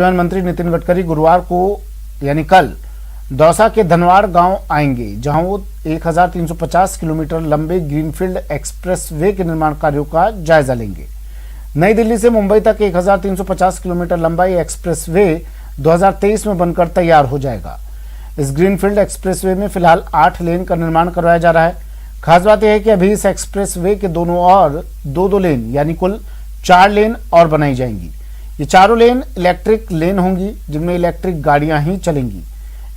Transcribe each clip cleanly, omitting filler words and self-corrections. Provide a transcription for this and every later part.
परिवहन मंत्री नितिन गडकरी गुरुवार को यानी कल दौसा के धनवाड़ गांव आएंगे, जहां वो 1350 किलोमीटर लंबे ग्रीनफील्ड एक्सप्रेसवे के निर्माण कार्यों का जायजा लेंगे। नई दिल्ली से मुंबई तक 1350 किलोमीटर लंबा ये एक्सप्रेसवे 2023 में बनकर तैयार हो जाएगा। इस ग्रीनफील्ड एक्सप्रेसवे में फिलहाल 8 लेन का निर्माण करवाया जा रहा है। खास बात यह है कि अभी इस एक्सप्रेसवे के दोनों ओर दो लेन यानी कुल 4 लेन और बनाई जाएंगी। ये चारों लेन इलेक्ट्रिक लेन होंगी, जिनमें इलेक्ट्रिक गाड़ियां ही चलेंगी।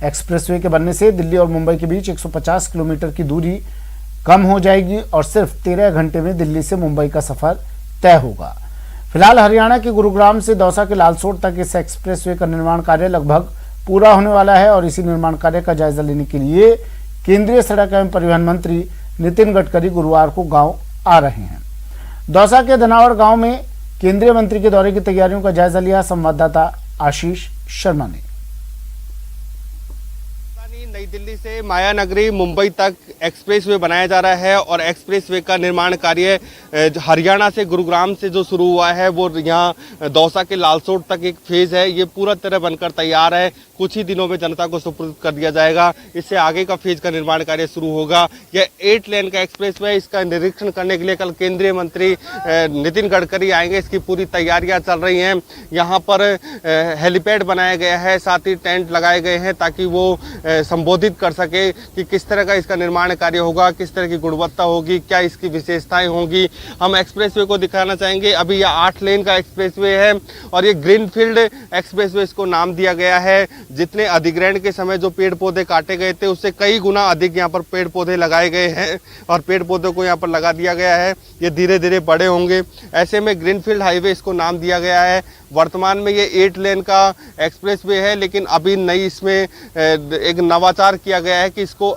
एक्सप्रेसवे के बनने से दिल्ली और मुंबई के बीच 150 किलोमीटर की दूरी कम हो जाएगी और सिर्फ 13 घंटे में दिल्ली से मुंबई का सफर तय होगा। फिलहाल हरियाणा के गुरुग्राम से दौसा के लालसोट तक इस एक्सप्रेसवे का निर्माण कार्य लगभग पूरा होने वाला है और इसी निर्माण कार्य का जायजा लेने के लिए केंद्रीय सड़क एवं परिवहन मंत्री नितिन गडकरी गुरुवार को गांव आ रहे हैं। दौसा के धनावड़ गांव में केंद्रीय मंत्री के दौरे की तैयारियों का जायजा लिया संवाददाता आशीष शर्मा ने। नई दिल्ली से माया नगरी मुंबई तक एक्सप्रेसवे बनाया जा रहा है और एक्सप्रेसवे का निर्माण कार्य हरियाणा से गुरुग्राम से जो शुरू हुआ है वो यहाँ दौसा के लालसोट तक एक फेज है। ये पूरा तरह बनकर तैयार है, कुछ ही दिनों में जनता को सुपुर्द कर दिया जाएगा। इससे आगे का फेज का निर्माण कार्य शुरू होगा। यह 8 लेन का एक्सप्रेसवे है। इसका निरीक्षण करने के लिए कल केंद्रीय मंत्री नितिन गडकरी आएंगे। इसकी पूरी तैयारियां चल रही हैं। यहाँ पर हेलीपैड बनाया गया है, साथ ही टेंट लगाए गए हैं ताकि वो संबोधित कर सके कि किस तरह का इसका निर्माण कार्य होगा, किस तरह की गुणवत्ता होगी, क्या इसकी विशेषताएं होंगी। हम एक्सप्रेसवे को दिखाना चाहेंगे। अभी यह 8 लेन का एक्सप्रेसवे है और ये ग्रीनफील्ड एक्सप्रेसवे इसको नाम दिया गया है। जितने अधिग्रहण के समय जो पेड़ पौधे काटे गए थे उससे कई गुना अधिक यहाँ पर पेड़ पौधे लगाए गए हैं और पेड़ पौधों को यहाँ पर लगा दिया गया है। ये धीरे धीरे बड़े होंगे। ऐसे में ग्रीनफील्ड हाईवे इसको नाम दिया गया है। वर्तमान में ये 8 लेन का एक्सप्रेसवे है, लेकिन अभी नई इसमें एक नवाचार किया गया है कि इसको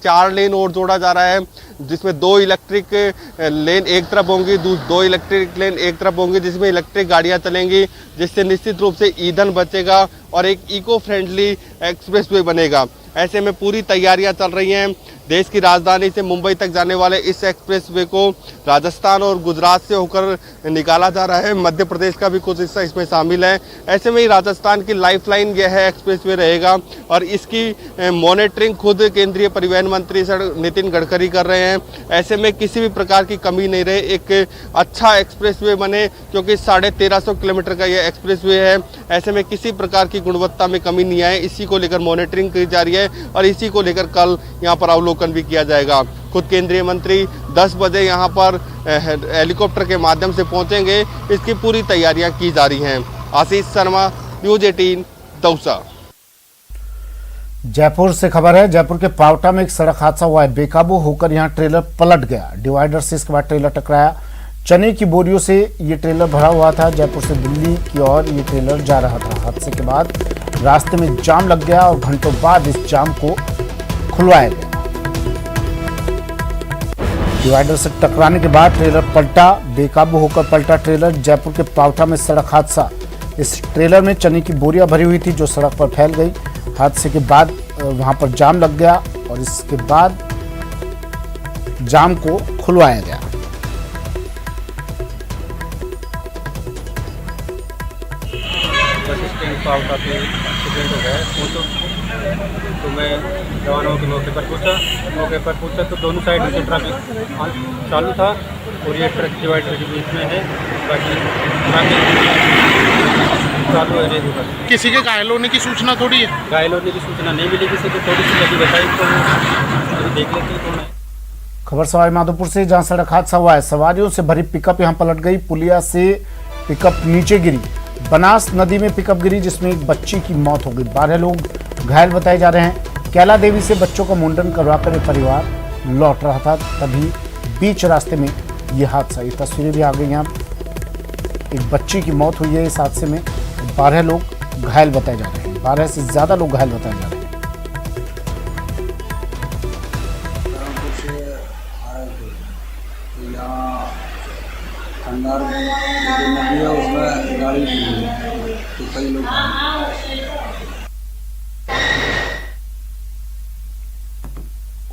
4 लेन और जोड़ा जा रहा है, जिसमें 2 इलेक्ट्रिक लेन एक तरफ होंगी, 2 इलेक्ट्रिक लेन एक तरफ होंगी, जिसमें इलेक्ट्रिक गाड़ियां चलेंगी, जिससे निश्चित रूप से ईंधन बचेगा और एक इको फ्रेंडली एक्सप्रेसवे बनेगा। ऐसे में पूरी तैयारियां चल रही हैं। देश की राजधानी से मुंबई तक जाने वाले इस एक्सप्रेसवे को राजस्थान और गुजरात से होकर निकाला जा रहा है। मध्य प्रदेश का भी कुछ हिस्सा इसमें शामिल है। ऐसे में ही राजस्थान की लाइफलाइन यह है एक्सप्रेसवे रहेगा और इसकी मॉनिटरिंग खुद केंद्रीय परिवहन मंत्री नितिन गडकरी कर रहे हैं। ऐसे में किसी भी प्रकार की कमी नहीं रहे, एक अच्छा एक्सप्रेसवे बने, क्योंकि 1350 किलोमीटर का यह एक्सप्रेसवे है। ऐसे में किसी प्रकार की गुणवत्ता में कमी नहीं आए, इसी को लेकर मॉनिटरिंग की जा रही है और इसी को लेकर कल यहाँ पर अवलोकन भी किया जाएगा। खुद केंद्रीय मंत्री 10 बजे यहाँ पर हेलीकॉप्टर के माध्यम से पहुंचेंगे। इसकी पूरी तैयारियां की जा रही हैं। आशीष शर्मा, न्यूज़ 18, दौसा। जयपुर से खबर है। जयपुर के पावटा में एक सड़क हादसा हुआ है। बेकाबू होकर यहां ट्रेलर पलट गया। डिवाइडर से इसके बाद ट्रेलर टकराया। चने की बोरियों से ये ट्रेलर भरा हुआ था। जयपुर से दिल्ली की ओर ये ट्रेलर जा रहा था। हादसे के बाद रास्ते में जाम लग गया और घंटों बाद इस जाम को खुलवाया गया। डिवाइडर से टकराने के बाद ट्रेलर पलटा। बेकाबू होकर पलटा ट्रेलर। जयपुर के पावटा में सड़क हादसा। इस ट्रेलर में चने की बोरियां भरी हुई थी जो सड़क पर फैल गई। हादसे के बाद वहां पर जाम लग गया और इसके बाद जाम को खुलवाया गया। बस स्टैंड पावटा पे एक्सीडेंट हो गया है। तो मैं रवाना होकर मौके पर पूछा तो दोनों साइड से ट्रैफिक चालू था और ये ट्रक डिवाइडर के बीच में है। बाकी चालू है रेगुलर। किसी के घायल होने की सूचना थोड़ी है? घायल होने की सूचना नहीं मिली किसी को। थोड़ी सी लगी बताई तो अभी देख लेते हैं कौन है। खबर सवाई माधोपुर से, जहां सड़क हादसा हुआ है। सवारियों से भरी पिकअप यहां पलट गई। पुलिया से पिकअप नीचे गिरी। बनास नदी में पिकअप गिरी, जिसमें एक बच्ची की मौत हो गई। 12 लोग घायल बताए जा रहे हैं। कैला देवी से बच्चों का मुंडन करवाकर ये परिवार लौट रहा था, तभी बीच रास्ते में यह हादसा। ये तस्वीरें भी आ गई हैं। एक बच्ची की मौत हुई है इस हादसे में। 12 लोग घायल बताए जा रहे हैं। 12 से ज्यादा लोग घायल बताए जा रहे हैं। खंडार नदी है, उसमें गाड़ी तो कई लोग।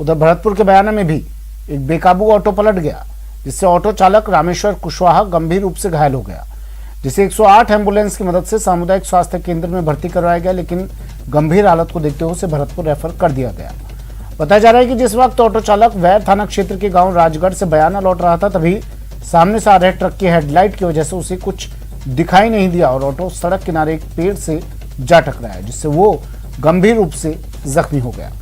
उधर भरतपुर के बयाना में भी एक बेकाबू ऑटो पलट गया, जिससे ऑटो चालक रामेश्वर कुशवाहा गंभीर रूप से घायल हो गया। जिसे 108 एम्बुलेंस की मदद से सामुदायिक स्वास्थ्य केंद्र में भर्ती करवाया गया, लेकिन गंभीर हालत को देखते हुए उसे भरतपुर रेफर कर दिया गया। बताया जा रहा है कि जिस वक्त ऑटो चालक वैर थाना क्षेत्र के गांव राजगढ़ से बयाना लौट रहा था, तभी सामने से आ रहे ट्रक की हेडलाइट की वजह से उसे कुछ दिखाई नहीं दिया और ऑटो सड़क किनारे एक पेड़ से जा टकराया, जिससे वो गंभीर रूप से जख्मी हो गया।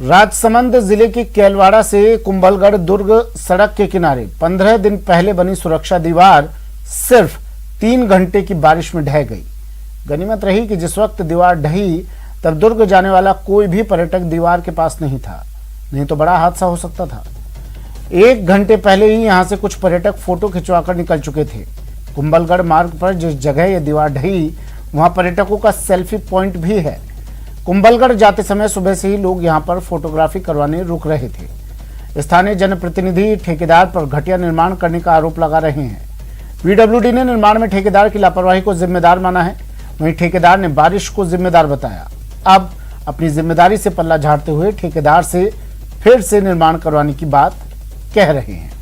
राजसमंद जिले के कैलवाड़ा से कुंभलगढ़ दुर्ग सड़क के किनारे 15 दिन पहले बनी सुरक्षा दीवार सिर्फ 3 घंटे की बारिश में ढह गई। गनीमत रही कि जिस वक्त दीवार ढही तब दुर्ग जाने वाला कोई भी पर्यटक दीवार के पास नहीं था, नहीं तो बड़ा हादसा हो सकता था। 1 घंटे पहले ही यहां से कुछ पर्यटक फोटो खिंचवाकर निकल चुके थे। कुंभलगढ़ मार्ग पर जिस जगह यह दीवार ढही वहां पर्यटकों का सेल्फी पॉइंट भी है। कुंभलगढ़ जाते समय सुबह से ही लोग यहां पर फोटोग्राफी करवाने रुक रहे थे। स्थानीय जनप्रतिनिधि ठेकेदार पर घटिया निर्माण करने का आरोप लगा रहे हैं। पीडब्ल्यूडी ने निर्माण में ठेकेदार की लापरवाही को जिम्मेदार माना है, वहीं ठेकेदार ने बारिश को जिम्मेदार बताया। अब अपनी जिम्मेदारी से पल्ला झाड़ते हुए ठेकेदार से फिर से निर्माण करवाने की बात कह रहे हैं।